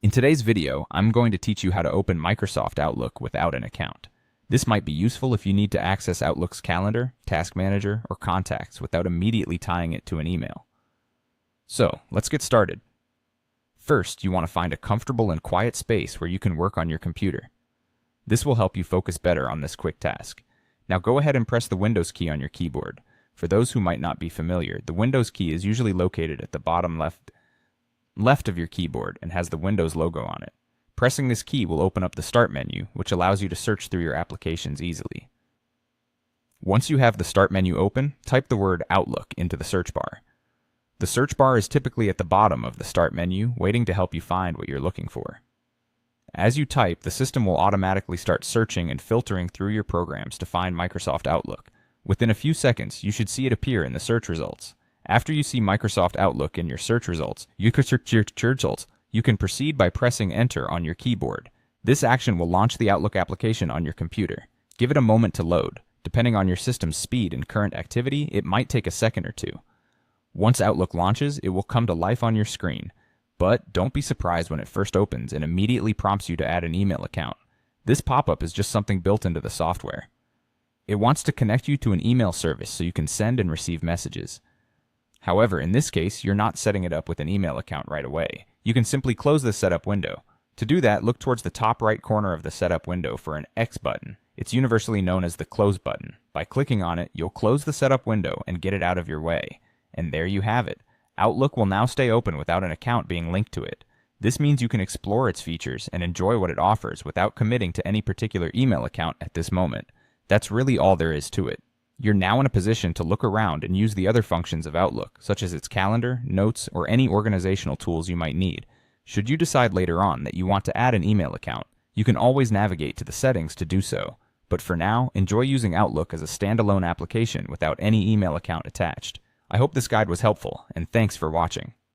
In today's video, I'm going to teach you how to open Microsoft Outlook without an account. This might be useful if you need to access Outlook's calendar, task manager, or contacts without immediately tying it to an email. So, let's get started. First, you want to find a comfortable and quiet space where you can work on your computer. This will help you focus better on this quick task. Now go ahead and press the Windows key on your keyboard. For those who might not be familiar, the Windows key is usually located at the bottom left of your keyboard and has the Windows logo on it. Pressing this key will open up the Start menu, which allows you to search through your applications easily. Once you have the Start menu open, type the word Outlook into the search bar. The search bar is typically at the bottom of the Start menu, waiting to help you find what you're looking for. As you type, the system will automatically start searching and filtering through your programs to find Microsoft Outlook. Within a few seconds, you should see it appear in the search results. After you see Microsoft Outlook in your search results, you can proceed by pressing Enter on your keyboard. This action will launch the Outlook application on your computer. Give it a moment to load. Depending on your system's speed and current activity, it might take a second or two. Once Outlook launches, it will come to life on your screen. But don't be surprised when it first opens and immediately prompts you to add an email account. This pop-up is just something built into the software. It wants to connect you to an email service so you can send and receive messages. However, in this case, you're not setting it up with an email account right away. You can simply close the setup window. To do that, look towards the top right corner of the setup window for an X button. It's universally known as the close button. By clicking on it, you'll close the setup window and get it out of your way. And there you have it. Outlook will now stay open without an account being linked to it. This means you can explore its features and enjoy what it offers without committing to any particular email account at this moment. That's really all there is to it. You're now in a position to look around and use the other functions of Outlook, such as its calendar, notes, or any organizational tools you might need. Should you decide later on that you want to add an email account, you can always navigate to the settings to do so. But for now, enjoy using Outlook as a standalone application without any email account attached. I hope this guide was helpful, and thanks for watching.